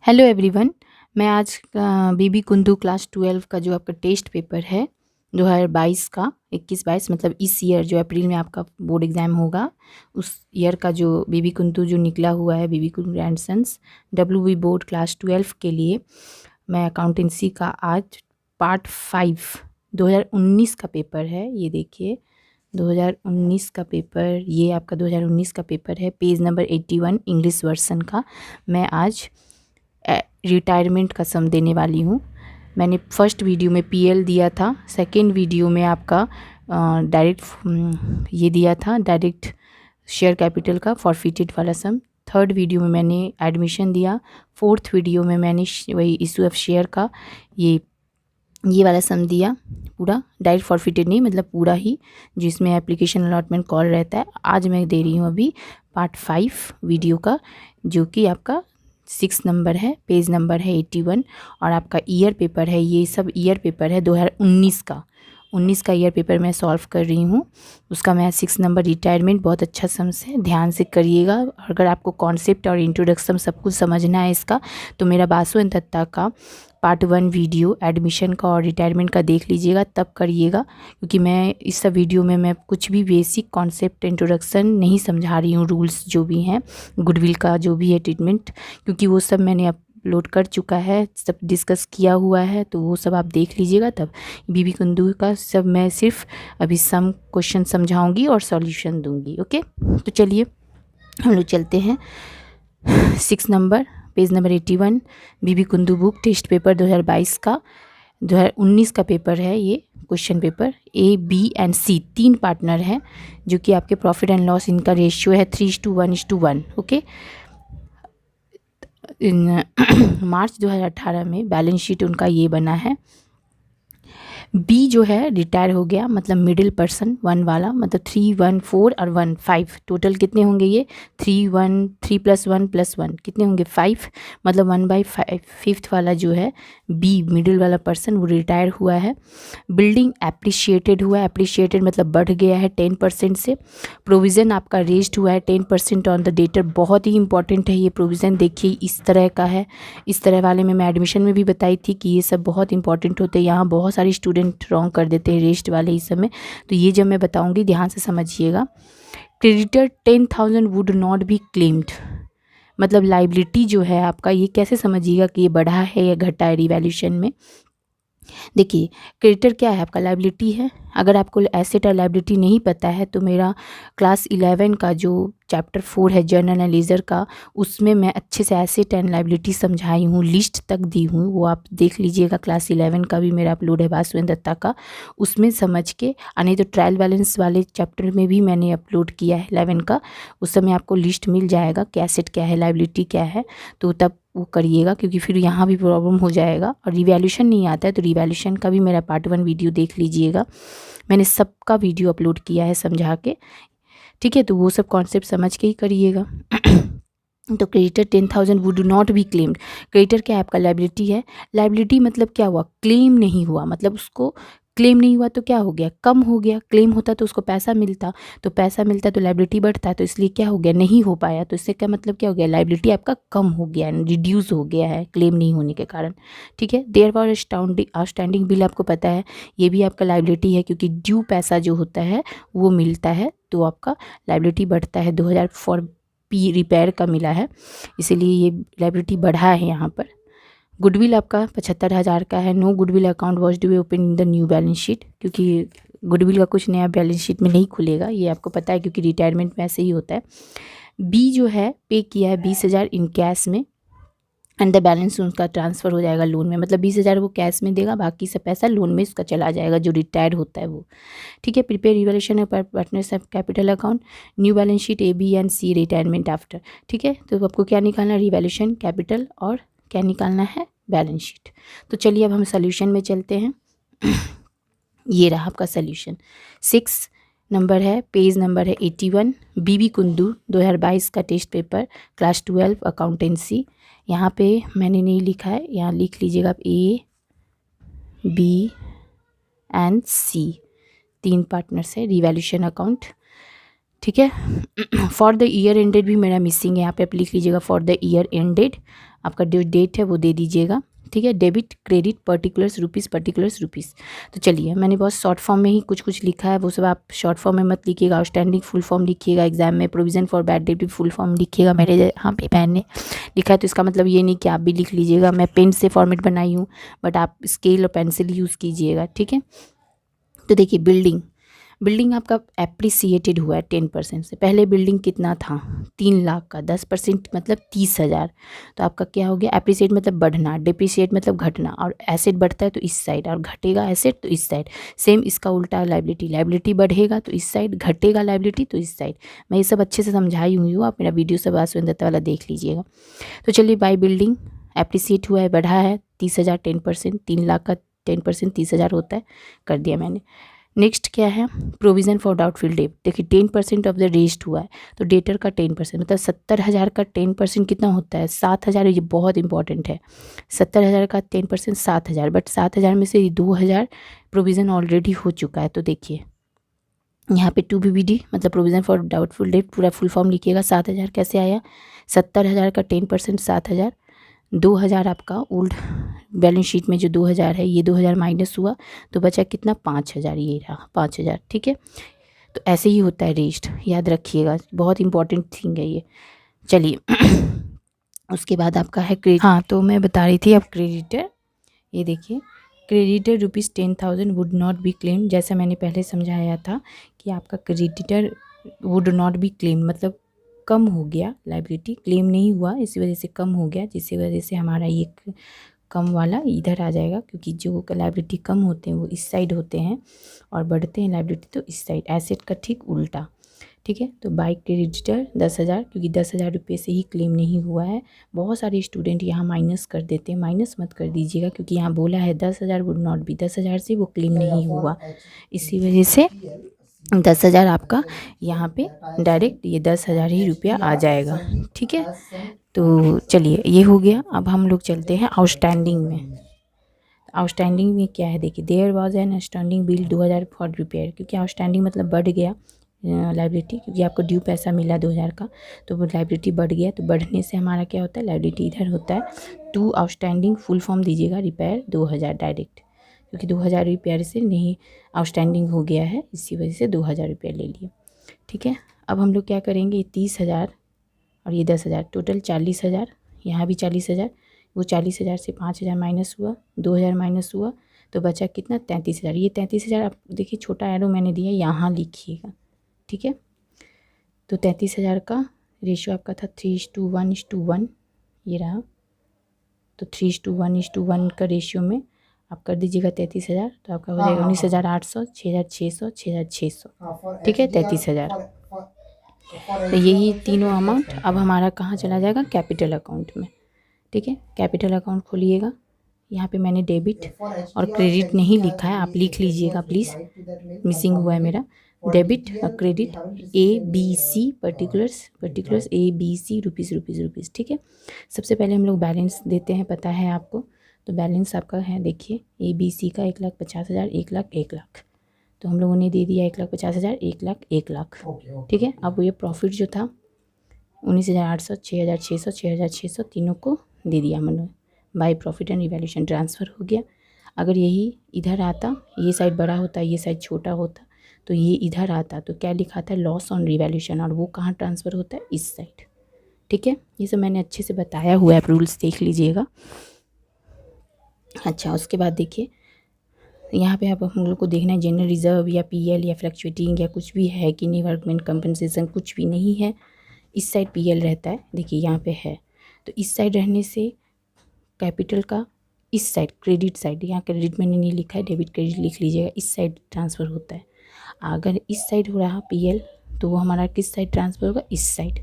Hello everyone. मैं आज बीबी Kundu class 12 का जो आपका टेस्ट पेपर है 2022 का 21-22 मतलब इस ईयर जो अप्रैल में आपका बोर्ड एग्ज़ाम होगा, उस ईयर का जो बीबी कुंदू जो निकला हुआ है B B Kundu and sons WB board class 12 के लिए मैं अकाउंटेंसी का आज पार्ट 5 2019 का पेपर है। ये देखिए 2019 का पेपर, ये आपका 2019 का पेपर है, पेज नंबर 81 इंग्लिश वर्सन का मैं आज रिटायरमेंट का सम देने वाली हूँ। मैंने फर्स्ट वीडियो में PL दिया था, सेकेंड वीडियो में आपका डायरेक्ट ये दिया था, डायरेक्ट शेयर कैपिटल का फॉरफिटेड वाला सम। थर्ड वीडियो में मैंने एडमिशन दिया। फोर्थ वीडियो में मैंने वही इशू ऑफ शेयर का ये वाला सम दिया, पूरा डायरेक्ट फॉरफिटेड नहीं मतलब पूरा ही, जिसमें एप्लीकेशन अलॉटमेंट कॉल रहता है। आज मैं दे रही हूँ अभी पार्ट 5 वीडियो का, जो कि आपका 6 नंबर है, पेज नंबर है 81 और आपका ईयर पेपर है। ये सब ईयर पेपर है 2019 का, 19 का ईयर पेपर मैं सॉल्व कर रही हूँ। उसका मैं 6 नंबर रिटायरमेंट बहुत अच्छा सम्स है, ध्यान से करिएगा। अगर आपको कॉन्सेप्ट और इंट्रोडक्शन सब कुछ समझना है इसका, तो मेरा बासु एंड दत्ता का पार्ट 1 वीडियो एडमिशन का और रिटायरमेंट का देख लीजिएगा, तब करिएगा। क्योंकि मैं इस सब वीडियो में मैं कुछ भी बेसिक कॉन्सेप्ट इंट्रोडक्शन नहीं समझा रही हूँ, रूल्स जो भी हैं, गुडविल का जो भी है ट्रीटमेंट, क्योंकि वो सब मैंने अपलोड कर चुका है, सब डिस्कस किया हुआ है, तो वो सब आप देख लीजिएगा। तब बीबी कुंदू का सब मैं सिर्फ अभी सम क्वेश्चन समझाऊंगी और सॉल्यूशन दूंगी। ओके, तो चलिए हम लोग चलते हैं 6 नंबर, पेज नंबर 81 बीबी कुंदू बुक टेस्ट पेपर 2022 का, 2019 का पेपर है। ये question paper A, B and C 3 partner हैं, जो कि आपके प्रॉफिट एंड लॉस इनका रेशियो है 3:1:1। ओके, इन मार्च 2018 में बैलेंस शीट उनका ये बना है। बी जो है रिटायर हो गया, मतलब मिडिल पर्सन 1 वाला, मतलब 3, 1, 4 और 1, 5 टोटल कितने होंगे ये 3, 1, 3 + 1 + 1 कितने होंगे 5, मतलब 1/5 फिफ्थ वाला जो है बी मिडिल वाला पर्सन वो रिटायर हुआ है। बिल्डिंग एप्रिशिएटेड हुआ है, एप्रिशिएटेड मतलब बढ़ गया है 10% से। प्रोविज़न आपका रेज्ड हुआ है 10% ऑन द डेटर, बहुत ही इंपॉर्टेंट है ये प्रोविज़न। देखिए इस तरह का है, इस तरह वाले में मैं एडमिशन में भी बताई थी कि ये सब बहुत इंपॉर्टेंट होते हैं। यहाँ बहुत सारे स्टूडेंट रॉन्ग कर देते हैं रेस्ट वाले इस समय, तो ये जब मैं बताऊंगी ध्यान से समझिएगा। Creditor 10,000 would not be claimed, मतलब लाइबिलिटी जो है आपका, ये कैसे समझिएगा कि ये बढ़ा है या घटा है रिवैल्यूएशन में। देखिए क्रेडिटर क्या है आपका, लाइबिलिटी है। अगर आपको एसेट और लाइबिलिटी नहीं पता है तो मेरा क्लास 11 का जो चैप्टर 4 है जर्नल एंड लीजर का, उसमें मैं अच्छे से एसेट एंड लाइबिलिटी समझाई हूँ, लिस्ट तक दी हूँ, वो आप देख लीजिएगा। क्लास 11 का भी मेरा अपलोड है बासु एंड दत्ता का, उसमें समझ के। नहीं तो ट्रायल बैलेंस वाले चैप्टर में भी मैंने अपलोड किया है 11 का, उस समय आपको लिस्ट मिल जाएगा कि एसेट क्या है लाइबिलिटी क्या है, तो तब वो करिएगा, क्योंकि फिर यहाँ भी प्रॉब्लम हो जाएगा। और रिवैल्यूएशन नहीं आता है तो रिवैल्यूएशन का भी मेरा पार्ट 1 वीडियो देख लीजिएगा, मैंने सबका वीडियो अपलोड किया है समझा के, ठीक है। तो वो सब कॉन्सेप्ट समझ के ही करिएगा। तो creditor 10,000 would not be claimed, creditor क्या है आपका लाइबिलिटी है। लाइबिलिटी मतलब क्या हुआ, क्लेम नहीं हुआ, मतलब उसको क्लेम नहीं हुआ तो क्या हो गया, कम हो गया। क्लेम होता तो उसको पैसा मिलता, तो पैसा मिलता तो लाइबिलिटी बढ़ता है, तो इसलिए क्या हो गया, नहीं हो पाया, तो इससे क्या मतलब क्या हो गया, लाइबिलिटी आपका कम हो गया, रिड्यूस हो गया है क्लेम नहीं होने के कारण, ठीक है। देयर फॉर आउटस्टैंडिंग बिल आपको पता है, ये भी आपका लाइबिलिटी है, क्योंकि ड्यू पैसा जो होता है वो मिलता है तो आपका लाइबिलिटी बढ़ता है। 2000 फॉर पी रिपेयर का मिला है, इसीलिए ये लाइबिलिटी बढ़ा है यहाँ पर। गुडविल आपका 75,000 का है। No goodwill account was to be open in the new balance sheet, क्योंकि गुडविल का कुछ नया बैलेंस शीट में नहीं खुलेगा, ये आपको पता है, क्योंकि रिटायरमेंट में ऐसे ही होता है। बी जो है पे किया है 20,000 इन कैश में, एंड द बैलेंस उनका ट्रांसफ़र हो जाएगा लोन में, मतलब 20,000 वो कैश में देगा, बाकी सब पैसा लोन में उसका चला जाएगा जो रिटायर्ड होता है वो, ठीक है। Prepare revaluation of partnership capital account, new balance sheet A, B and C retirement after, ठीक है। तो आपको क्या निकालना है, रिवैल्यूएशन, कैपिटल और क्या निकालना है, बैलेंस शीट। तो चलिए अब हम सोल्यूशन में चलते हैं। ये रहा आपका सोल्यूशन। 6 नंबर है, पेज नंबर है 81 बीबी कुंदू 2022 का टेस्ट पेपर क्लास 12 अकाउंटेंसी। यहाँ पे मैंने नहीं लिखा है, यहाँ लिख लीजिएगा आप A, B and C 3 partners है, रिवैल्यूएशन अकाउंट, ठीक है। फॉर द ईयर एंडेड भी मेरा मिसिंग है, यहाँ पे आप लिख लीजिएगा फॉर द ईयर एंडेड आपका जो डेट है वो दे दीजिएगा, ठीक है। Debit credit particulars rupees. तो चलिए, मैंने बहुत शॉर्ट फॉर्म में ही कुछ कुछ लिखा है, वो सब आप शॉर्ट फॉर्म में मत लिखिएगा। आउटस्टैंडिंग फुल फॉर्म लिखिएगा, एग्जाम में प्रोविज़न फॉर बैड डेट भी फुल फॉर्म लिखिएगा। मेरे यहाँ पे पेन ने लिखा है तो इसका मतलब ये नहीं कि आप भी लिख लीजिएगा। मैं पेन से फॉर्मेट बनाई हूँ, बट आप स्केल और पेंसिल यूज़ कीजिएगा, ठीक है। तो देखिए, बिल्डिंग आपका एप्रिसिएटेड हुआ है 10% से। पहले बिल्डिंग कितना था, 3 लाख का, 10% मतलब 30,000। तो आपका क्या हो गया, एप्रिसिएट मतलब बढ़ना, डिप्रिसिएट मतलब घटना, और एसेट बढ़ता है तो इस साइड, और घटेगा एसेट तो इस साइड। सेम इसका उल्टा लाइबिलिटी बढ़ेगा तो इस साइड, घटेगा लाइबिलिटी तो इस साइड। मैं ये सब अच्छे से समझाई हुई हूँ, आप मेरा वीडियो सब आसवन दत्ता वाला देख लीजिएगा। तो चलिए, बाई बिल्डिंग एप्रिसिएट हुआ है, बढ़ा है 30,000, 10%, 3 लाख का 10% 30,000 होता है, कर दिया मैंने। नेक्स्ट क्या है, प्रोविज़न फॉर डाउटफुल डेट। देखिए 10% ऑफ द रेस्ट हुआ है, तो डेटर का 10% मतलब 70,000 का 10% कितना होता है, 7,000। ये बहुत इंपॉर्टेंट है, 70,000 का 10% 7,000, बट 7,000 में से 2,000 प्रोविज़न ऑलरेडी हो चुका है। तो देखिए यहाँ पे 2 BBD मतलब प्रोविज़न फॉर डाउटफुल डेट, पूरा फुल फॉर्म लिखिएगा। 7,000 कैसे आया, 70,000 का 10% 7,000, 2,000 आपका ओल्ड बैलेंस शीट में जो 2,000 है, ये 2,000 माइनस हुआ तो बचा कितना, 5,000, ये रहा 5,000, ठीक है। तो ऐसे ही होता है रेस्ट, याद रखिएगा, बहुत इंपॉर्टेंट थिंग है ये। चलिए उसके बाद आपका है क्रेडिट। हाँ, तो मैं बता रही थी अब क्रेडिटर, ये देखिए creditor ₹10,000 would not be claim. जैसा मैंने पहले समझाया था कि आपका creditor would not be claim मतलब कम हो गया, लाइबिलिटी क्लेम नहीं हुआ, इसी वजह से कम हो गया, जिसकी वजह से हमारा ये कम वाला इधर आ जाएगा, क्योंकि जो लाइबिलिटी कम होते हैं वो इस साइड होते हैं और बढ़ते हैं लाइबिलिटी तो इस साइड, एसेट का ठीक उल्टा, ठीक है। तो बाई क्रेडिटर 10,000, क्योंकि 10,000 रुपये से ही क्लेम नहीं हुआ है। बहुत सारे स्टूडेंट यहाँ माइनस कर देते हैं, माइनस मत कर दीजिएगा, क्योंकि यहाँ बोला है 10,000 वुड नॉट बी, 10,000 से वो क्लेम नहीं हुआ, इसी वजह से 10,000 आपका यहाँ पे डायरेक्ट ये 10,000 ही रुपया आ जाएगा, ठीक है। तो चलिए ये हो गया। अब हम लोग चलते हैं आउटस्टैंडिंग में। आउटस्टैंडिंग में क्या है, देखिए there was an outstanding bill 2,000 for repair, क्योंकि आउटस्टैंडिंग मतलब बढ़ गया लाइबिलिटी, क्योंकि आपको ड्यू पैसा मिला 2,000 का, तो वो लाइबिलिटी बढ़ गया। तो बढ़ने से हमारा क्या होता है, लाइबिलिटी इधर होता है। टू आउटस्टैंडिंग फुल फॉर्म दीजिएगा, रिपेयर 2,000 डायरेक्ट, क्योंकि 2,000 रिपेयर से नहीं आउटस्टैंडिंग हो गया है, इसी वजह से 2,000 रुपये ले लिए, ठीक है। अब हम लोग क्या करेंगे, 30,000 और ये 10,000, टोटल 40,000, यहाँ भी 40,000, वो 40,000 से 5,000 माइनस हुआ, 2,000 माइनस हुआ, तो बचा कितना, 33,000। ये 33,000 आप देखिए छोटा एरो मैंने दिया, यहाँ लिखिएगा, ठीक है। तो 33,000 का रेशियो आपका था 3:1:1, ये रहा। तो 3:1:1 का रेशियो में आप कर दीजिएगा 33,000, तो आपका हो जाएगा 19,800, 6,600, 6,600, ठीक है, 33,000। तो यही तीनों अमाउंट अब हमारा कहाँ चला जाएगा, कैपिटल अकाउंट में, ठीक है। कैपिटल अकाउंट खोलिएगा, यहाँ पे मैंने डेबिट और क्रेडिट नहीं लिखा है, आप लिख लीजिएगा प्लीज़, मिसिंग हुआ है मेरा। डेबिट और credit ABC particulars ABC rupees, ठीक है। सबसे पहले हम लोग बैलेंस देते हैं, पता है आपको। तो बैलेंस आपका है, देखिए ABC का 1,50,000, 1,00,000, 1,00,000, तो हम लोगों ने दे दिया 1,50,000, 1,00,000, 1,00,000, ठीक है। अब ये प्रॉफिट जो था 19,800, 6,600, 6,600 तीनों को दे दिया हमने, by profit and revaluation transfer हो गया। अगर यही इधर आता, ये साइड बड़ा होता, ये साइड छोटा होता, तो ये इधर आता तो क्या लिखा था, लॉस ऑन रिवैल्यूएशन, और वो कहाँ ट्रांसफ़र होता है, इस साइड, ठीक है। ये सब मैंने अच्छे से बताया हुआ है, रूल्स देख लीजिएगा। अच्छा, उसके बाद देखिए यहाँ पे आप हम लोग को देखना है जनरल रिजर्व या PL या फ्लक्चुएटिंग या कुछ भी है कि नहीं, वर्कमेंट कंपनसेशन कुछ भी नहीं है। इस साइड PL रहता है, देखिए यहाँ पे है, तो इस साइड रहने से कैपिटल का इस साइड, क्रेडिट साइड, यहाँ क्रेडिट मैंने नहीं लिखा है, डेबिट क्रेडिट लिख लीजिएगा, इस साइड ट्रांसफ़र होता है। अगर इस साइड हो रहा PL, तो वो हमारा किस साइड ट्रांसफ़र होगा, इस साइड।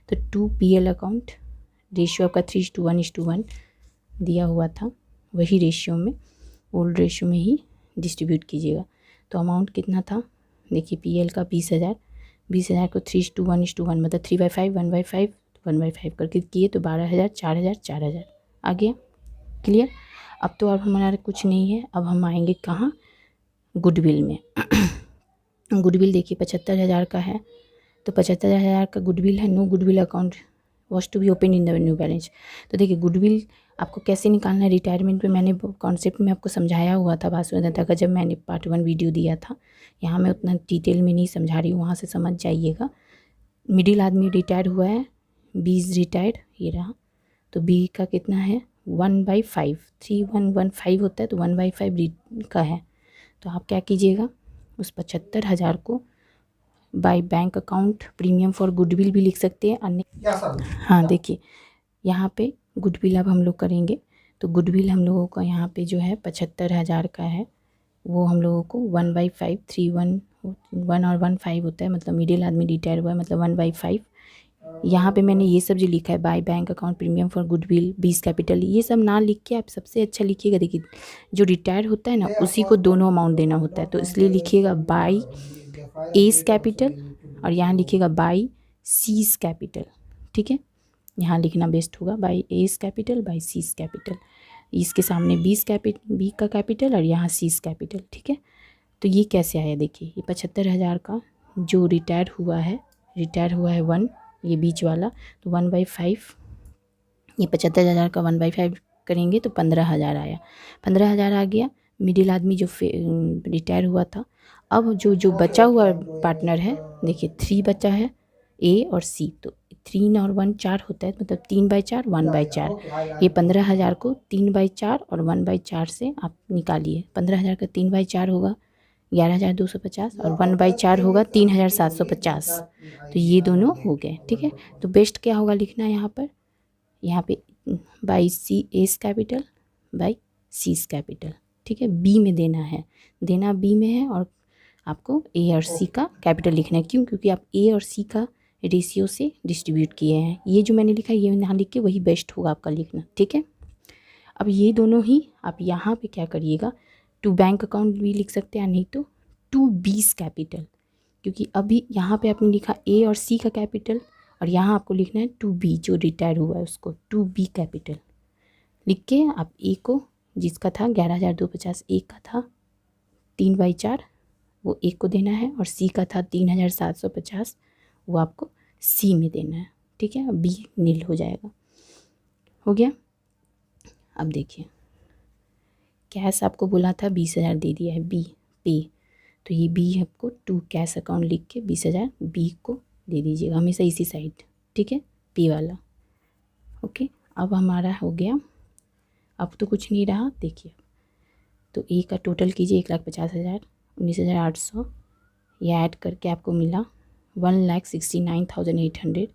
तो 2 PL अकाउंट, रेशियो आपका 3:1:1 दिया हुआ था, वही रेशियो में, ओल्ड रेशियो में ही डिस्ट्रीब्यूट कीजिएगा। तो अमाउंट कितना था, देखिए PL का 20,000, 20,000 को 3:1:1 मतलब 3/5, 1/5, 1/5 करके किए तो 12,000, 4,000, 4,000 आ गया, क्लियर। अब तो अब हमारा कुछ नहीं है, अब हम आएंगे कहाँ, गुडविल में। गुडविल देखिए 75,000 का है, तो 75,000 का गुडविल है, no goodwill account was to be open in the new balance. तो देखिए गुडविल आपको कैसे निकालना है रिटायरमेंट में मैंने कॉन्सेप्ट में आपको समझाया हुआ था भास्वरदत्ता का, जब मैंने पार्ट 1 वीडियो दिया था। यहाँ मैं उतना डिटेल में नहीं समझा रही हूँ, वहाँ से समझ जाइएगा। मिडिल आदमी रिटायर हुआ है, बी इज़ रिटायर्ड, ये रहा। तो बी का कितना है 1/5, 3115 होता है, तो 1/5 का है। तो आप क्या कीजिएगा, उस 75,000 को by bank account premium for goodwill भी लिख सकते हैं अन्य। हाँ देखिए यहाँ पे गुडविल अब हम लोग करेंगे, तो गुडविल हम लोगों का यहाँ पे जो है 75,000 का है, वो हम लोगों को 1/5, 311 और 15 होता है, मतलब मिडिल आदमी रिटायर हुआ है, मतलब 1/5। यहाँ पे मैंने ये सब जो लिखा है by bank account premium for goodwill, बीस कैपिटल, ये सब ना लिख के आप सबसे अच्छा लिखिएगा। देखिए जो रिटायर होता है ना उसी को दोनों अमाउंट देना होता है, तो इसलिए लिखिएगा बाय एस कैपिटल और यहाँ लिखिएगा बाय सीज कैपिटल। ठीक है, यहाँ लिखना बेस्ट होगा, by S capital by seize capital. इसके सामने बी का कैपिटल और यहाँ सीज कैपिटल। ठीक है, तो ये कैसे आया देखिए, ये 75,000 का जो रिटायर हुआ है 1, ये बीच वाला, तो 1/5, ये 75,000 का 1/5 करेंगे तो 15,000 आया, 15,000 आ गया। मिडिल आदमी जो रिटायर हुआ था, अब जो बचा हुआ पार्टनर है, देखिए 3 बचा है, ए और सी, तो 3 और 1 4 होता है, मतलब 3/4 1/4। ये 15,000 को 3/4 और 1/4 से आप निकालिए। 15,000 का 3/4 होगा 11,250 और 1/4 होगा 3,750, तो ये दोनों हो गए। ठीक है, तो बेस्ट क्या होगा लिखना यहाँ पे by c s capital by c's capital. ठीक है, बी में देना बी में है, और आपको ए और सी का कैपिटल लिखना है। क्यों? क्योंकि आप ए और सी का रेशियो से डिस्ट्रीब्यूट किए हैं। ये जो मैंने लिखा है ये यहाँ लिख के वही बेस्ट होगा आपका लिखना। ठीक है, अब ये दोनों ही आप यहाँ पे क्या करिएगा, टू बैंक अकाउंट भी लिख सकते हैं, नहीं तो टू बीस कैपिटल, क्योंकि अभी यहाँ पे आपने लिखा ए और सी का कैपिटल, और यहाँ आपको लिखना है टू बी जो रिटायर हुआ है उसको टू बी कैपिटल लिख के आप ए को, जिसका था 11,250, ए का था 3/4, वो ए को देना है, और सी का था 3,750, वो आपको सी में देना है। ठीक है, अब बी नील हो जाएगा। हो गया। अब देखिए कैश आपको बोला था 20,000 दे दिया है, बी पे, तो ये बी आपको टू कैश अकाउंट लिख के 20,000 बी को दे दीजिएगा, हमेशा इसी साइड। ठीक है, पे वाला। ओके, अब हमारा हो गया, अब तो कुछ नहीं रहा। देखिए तो ए का टोटल कीजिए 1,50,000, 19,800, ये ऐड करके आपको मिला 1,69,800,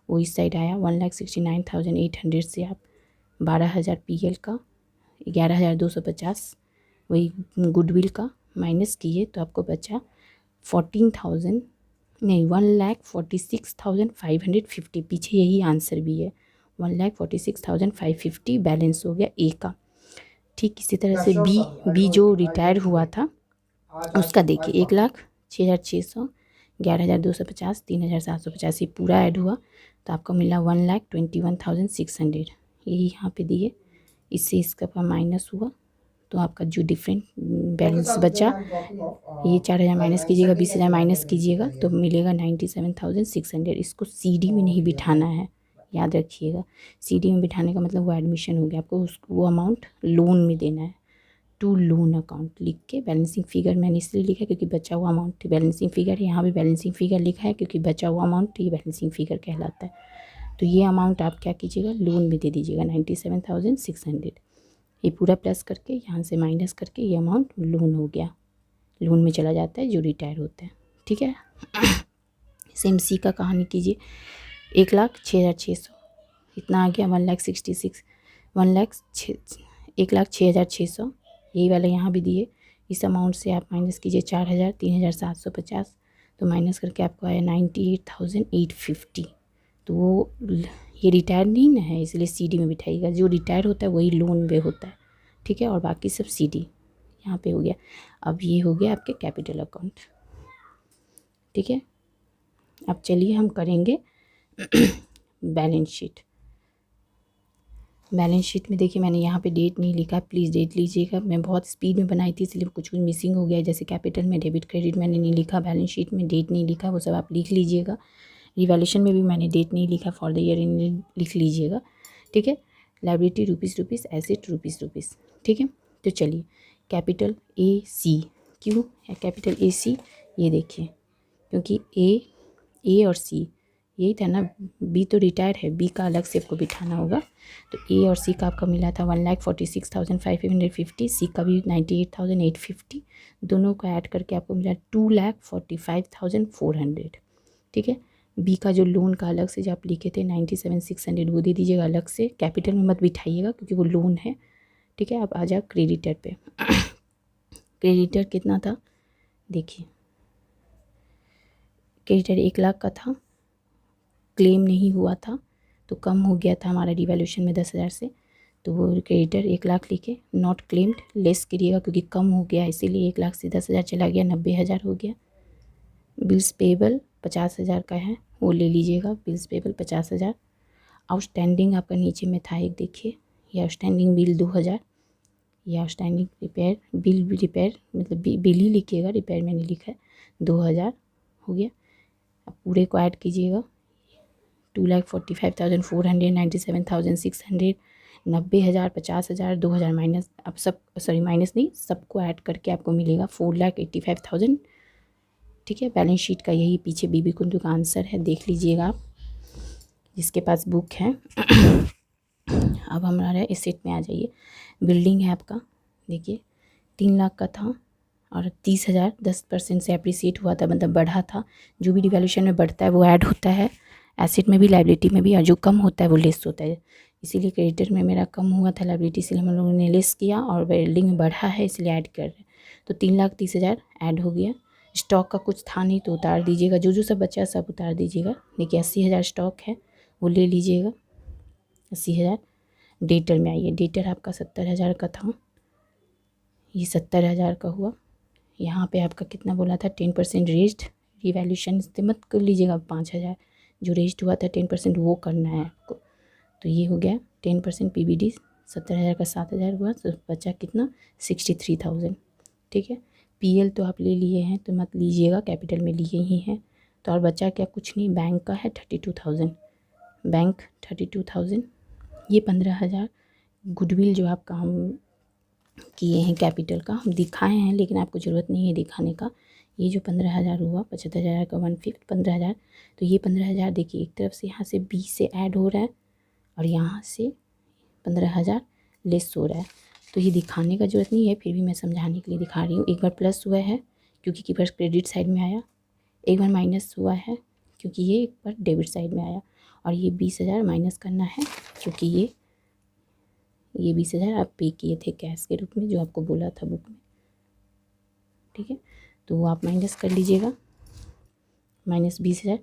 वो इस साइड आया 1,69,800 से आप 12,000 PL का 11,250 वही गुडविल का माइनस किए, तो आपको बचा 1,46,550। पीछे यही आंसर भी है, 1,46,550 बैलेंस हो गया ए का। ठीक इसी तरह से बी जो रिटायर हुआ था उसका देखिए 1,06,600, 11,250, 3,750, ये पूरा ऐड हुआ तो आपको मिला 1,21,600। यही यहाँ पे दिए, इससे इसका माइनस हुआ तो आपका जो डिफरेंट बैलेंस बचा, ये 4,000 माइनस कीजिएगा, 20,000 माइनस कीजिएगा तो मिलेगा 97,600। इसको CD में नहीं बिठाना है, याद रखिएगा। CD में बिठाने का मतलब वो एडमिशन हो गया, आपको वो अमाउंट लोन में देना है, टू लोन अकाउंट लिख के बैलेंसिंग फिगर मैंने इसलिए लिखा क्योंकि बचा हुआ अमाउंट बैलेंसिंग फिगर, यहाँ भी बैलेंसिंग फिगर लिखा है क्योंकि बचा हुआ अमाउंट ये बैलेंसिंग फिगर कहलाता है। तो ये अमाउंट आप क्या कीजिएगा, लोन में दे दीजिएगा 97,600। ये पूरा प्लस करके यहाँ से माइनस करके ये अमाउंट लोन हो गया, लोन में चला जाता है जो रिटायर होता है। ठीक है, सेम सी का कहानी कीजिए, 1,06,600 इतना आ गया, 1,06,600 यही वाला यहाँ भी दिए। इस अमाउंट से आप माइनस कीजिए 4,000, 3,750, तो माइनस करके आपको आया 98,850। तो वो ये रिटायर नहीं ना है इसलिए CD में बिठाइएगा, जो रिटायर होता है वही लोन पे होता है। ठीक है, और बाकी सब CD यहाँ पे हो गया। अब ये हो गया आपके कैपिटल अकाउंट। ठीक है, अब चलिए हम करेंगे बैलेंस शीट। बैलेंस शीट में देखिए मैंने यहाँ पे डेट नहीं लिखा, प्लीज़ डेट लीजिएगा, मैं बहुत स्पीड में बनाई थी इसलिए कुछ मिसिंग हो गया है। जैसे कैपिटल में डेबिट क्रेडिट मैंने नहीं लिखा, बैलेंस शीट में डेट नहीं लिखा, वो सब आप लिख लीजिएगा। रिवैल्यूएशन में भी मैंने डेट नहीं लिखा, फॉर द ईयर इन लिख लीजिएगा, ठीक है। लायबिलिटी रुपीज़, एसेट रुपीज़, ठीक है। तो चलिए कैपिटल AC, क्यों है कैपिटल AC, ये देखिए, क्योंकि ए और C यही था ना, B तो रिटायर है, B का अलग से आपको बिठाना होगा। तो A और C का आपका मिला था 1,46,550, C का भी 98,850, दोनों को ऐड करके आपको मिला 2,45,400, ठीक है। B का जो लोन का अलग से जो आप लिखे थे 97,600 वो दे दीजिएगा अलग से, कैपिटल में मत बिठाइएगा क्योंकि वो लोन है, ठीक है। अब आ जाओ क्रेडिटर पे। क्रेडिटर कितना था देखिए, क्रेडिटर 1 लाख का था, क्लेम नहीं हुआ था तो कम हो गया था हमारा डिवैल्यूएशन में 10,000 से, तो वो क्रेडिटर 1 लाख लिखे, नॉट क्लेम्ड लेस करिएगा क्योंकि कम हो गया इसीलिए 1 लाख से 10,000 चला गया, 90,000 हो गया। बिल्स पेबल 50,000 का है, वो ले लीजिएगा, बिल्स पेबल 50,000। आउटस्टैंडिंग आपका नीचे में था एक, देखिए ये आउटस्टैंडिंग बिल 2,000, ये आउटस्टैंडिंग रिपेयर बिल, रिपेयर मतलब बिल ही लिखिएगा, रिपेयर में नहीं लिखा है, 2,000 हो गया। अब पूरे को ऐड कीजिएगा, 2,45,400, 97,600, 90,000, 50,000, 2,000 माइनस, अब सब सॉरी माइनस नहीं, सबको ऐड करके आपको मिलेगा 4,85,000, ठीक है। बैलेंस शीट का यही पीछे बीबी कुंदू का आंसर है, देख लीजिएगा आप जिसके पास बुक है। अब हमारा एसेट में आ जाइए, बिल्डिंग है आपका, देखिए 3 लाख का था और 30,000 10% से अप्रिसिएट हुआ था, मतलब बढ़ा था, जो भी डिवैल्यूएशन में बढ़ता है वो ऐड होता है, एसेट में भी लायबिलिटी में भी, और जो कम होता है वो लेस होता है। इसीलिए क्रेडिटर में मेरा कम हुआ था लायबिलिटी, इसलिए हम लोगों ने लेस किया, और बिल्डिंग में बढ़ा है इसलिए ऐड कर रहे हैं, तो 3,30,000 ऐड हो गया। स्टॉक का कुछ था नहीं तो उतार दीजिएगा, जो जो सब बचा सब उतार दीजिएगा। देखिए 80,000 स्टॉक है वो ले लीजिएगा, 80,000। डेटर में आइए, डेटर आपका 70,000 का था, ये 70,000 का हुआ। यहाँ पे आपका कितना बोला था 10% रेज्ड, रिवैल्यूएशन मत कर लीजिएगा, 5,000 जो रेज्ड हुआ था 10% वो करना है आपको, तो ये हो गया 10% PBD, 70,000 का 7,000 हुआ, तो बचा कितना 63,000, ठीक है। PL तो आप ले लिए हैं तो मत लीजिएगा, कैपिटल में लिए ही हैं, तो और बचा क्या, कुछ नहीं, बैंक का है 32,000, बैंक 32,000, ये 15,000 गुडविल जो आपका हम किए हैं कैपिटल का, हम दिखाए हैं लेकिन आपको ज़रूरत नहीं है दिखाने का। ये जो 15,000 हुआ, 75,000 का 1/5 15,000, तो ये 15,000 देखिए एक तरफ से यहाँ से 20 से ऐड हो रहा है और यहाँ से 15,000 लेस हो रहा है, तो ये दिखाने का ज़रूरत नहीं है, फिर भी मैं समझाने के लिए दिखा रही हूँ। एक बार प्लस हुआ है क्योंकि कीपर्स क्रेडिट साइड में आया, एक बार माइनस हुआ है क्योंकि ये एक बार डेबिट साइड में आया, और ये 20,000 माइनस करना है क्योंकि ये 20,000 आप पे किए थे कैश के रूप में जो आपको बोला था बुक में, ठीक है। तो वो आप माइनस कर लीजिएगा, माइनस 20,000,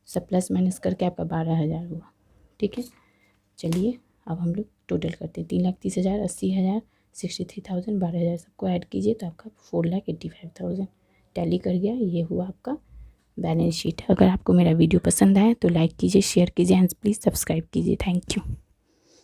सब प्लस माइनस करके आपका 12,000 हुआ, ठीक है। चलिए अब हम लोग टोटल करते हैं, 3,30,000, 80,000, 63,000, 12,000 सबको ऐड कीजिए तो आपका 4,85,000 टैली कर गया। ये हुआ आपका बैलेंस शीट। अगर आपको मेरा वीडियो पसंद आए तो लाइक कीजिए, शेयर कीजिए एंड प्लीज़ सब्सक्राइब कीजिए। Thank you.